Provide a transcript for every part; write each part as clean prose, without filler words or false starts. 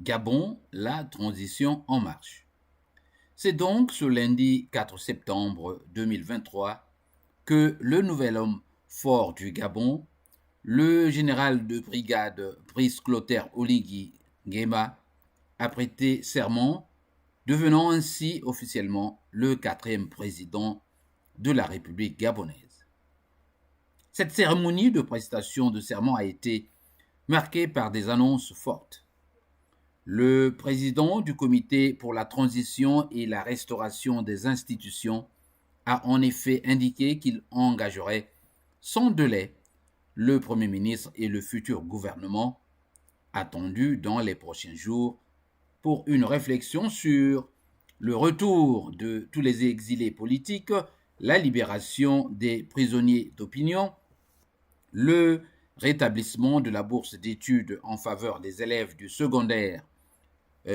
Gabon, la transition en marche. C'est donc ce lundi 4 septembre 2023 que le nouvel homme fort du Gabon, le général de brigade Brice Clotaire Oligui Nguema, a prêté serment, devenant ainsi officiellement le quatrième président de la République gabonaise. Cette cérémonie de prestation de serment a été marquée par des annonces fortes. Le président du comité pour la transition et la restauration des institutions a en effet indiqué qu'il engagerait sans délai le Premier ministre et le futur gouvernement attendu dans les prochains jours pour une réflexion sur le retour de tous les exilés politiques, la libération des prisonniers d'opinion, le rétablissement de la bourse d'études en faveur des élèves du secondaire,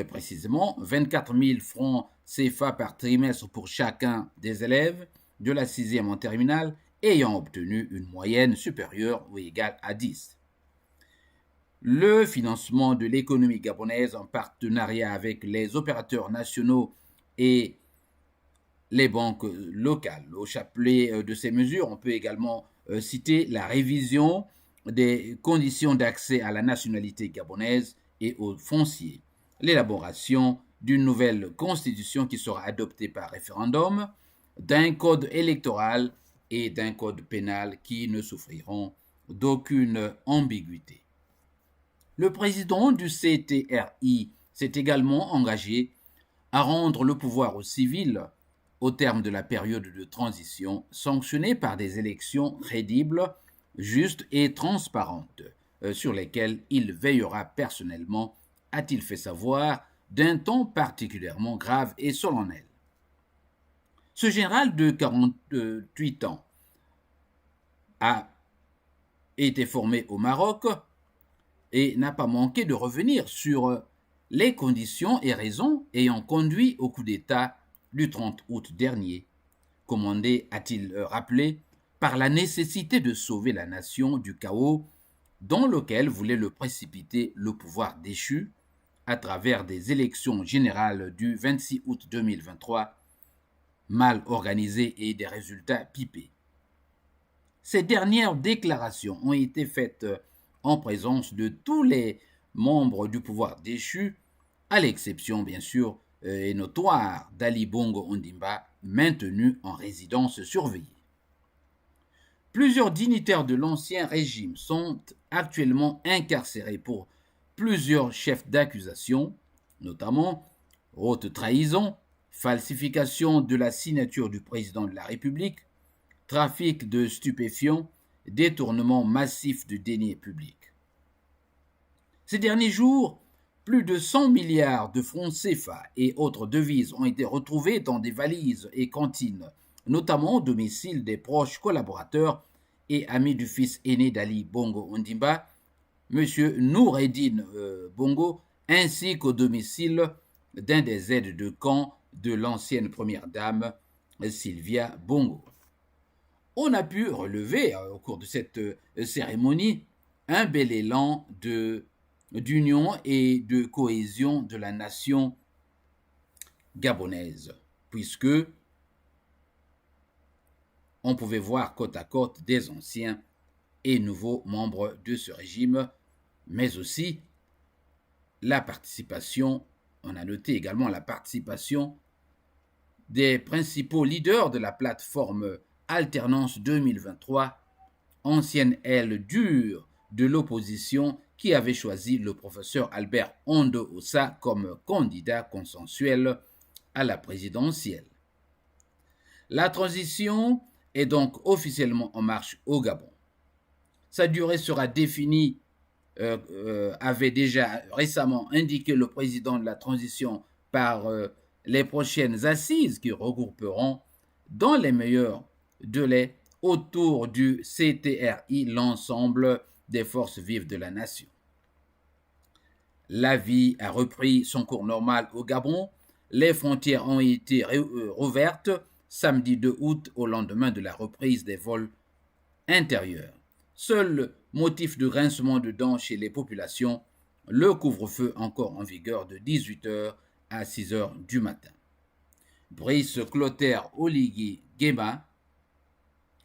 précisément 24 000 francs CFA par trimestre pour chacun des élèves de la sixième en terminale ayant obtenu une moyenne supérieure ou égale à 10. Le financement de l'économie gabonaise en partenariat avec les opérateurs nationaux et les banques locales. Au chapelet de ces mesures, on peut également citer la révision des conditions d'accès à la nationalité gabonaise et au foncier, l'élaboration d'une nouvelle constitution qui sera adoptée par référendum, d'un code électoral et d'un code pénal qui ne souffriront d'aucune ambiguïté. Le président du CTRI s'est également engagé à rendre le pouvoir aux civils au terme de la période de transition, sanctionnée par des élections crédibles, justes et transparentes, sur lesquelles il veillera personnellement, a-t-il fait savoir, d'un ton particulièrement grave et solennel. Ce général de 48 ans a été formé au Maroc et n'a pas manqué de revenir sur les conditions et raisons ayant conduit au coup d'État du 30 août dernier, commandé, a-t-il rappelé, par la nécessité de sauver la nation du chaos dans lequel voulait le précipiter le pouvoir déchu à travers des élections générales du 26 août 2023, mal organisées et des résultats pipés. Ces dernières déclarations ont été faites en présence de tous les membres du pouvoir déchu, à l'exception bien sûr et notoire d'Ali Bongo Ondimba, maintenu en résidence surveillée. Plusieurs dignitaires de l'ancien régime sont actuellement incarcérés pour plusieurs chefs d'accusation, notamment haute trahison, falsification de la signature du président de la République, trafic de stupéfiants, détournement massif de deniers publics. Ces derniers jours, plus de 100 milliards de francs CFA et autres devises ont été retrouvés dans des valises et cantines, notamment au domicile des proches collaborateurs et amis du fils aîné d'Ali Bongo Ondimba, M. Noureddine Bongo, ainsi qu'au domicile d'un des aides de camp de l'ancienne première dame, Sylvia Bongo. On a pu relever au cours de cette cérémonie un bel élan d'union et de cohésion de la nation gabonaise, puisque on pouvait voir côte à côte des anciens et nouveaux membres de ce régime, mais aussi la participation, on a noté également la participation des principaux leaders de la plateforme Alternance 2023, ancienne aile dure de l'opposition qui avait choisi le professeur Albert Ondo Ossa comme candidat consensuel à la présidentielle. La transition est donc officiellement en marche au Gabon. Sa durée sera définie, avait déjà récemment indiqué le président de la transition par les prochaines assises qui regrouperont dans les meilleurs délais autour du CTRI l'ensemble des forces vives de la nation. La vie a repris son cours normal au Gabon. Les frontières ont été rouvertes samedi 2 août au lendemain de la reprise des vols intérieurs. Seul motif de grincement de dents chez les populations, le couvre-feu encore en vigueur de 18h à 6h du matin. Brice Clotaire Oligui Nguema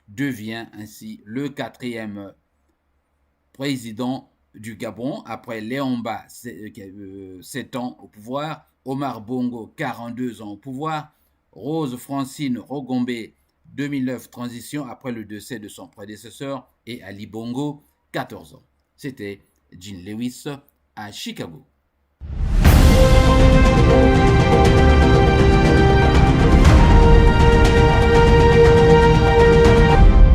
devient ainsi le 4e président du Gabon après Léomba, 7 ans au pouvoir, Omar Bongo, 42 ans au pouvoir, Rose Francine Rogombe, 2009 transition après le décès de son prédécesseur, et Ali Bongo, 14 ans. C'était Jean Lewis à Chicago.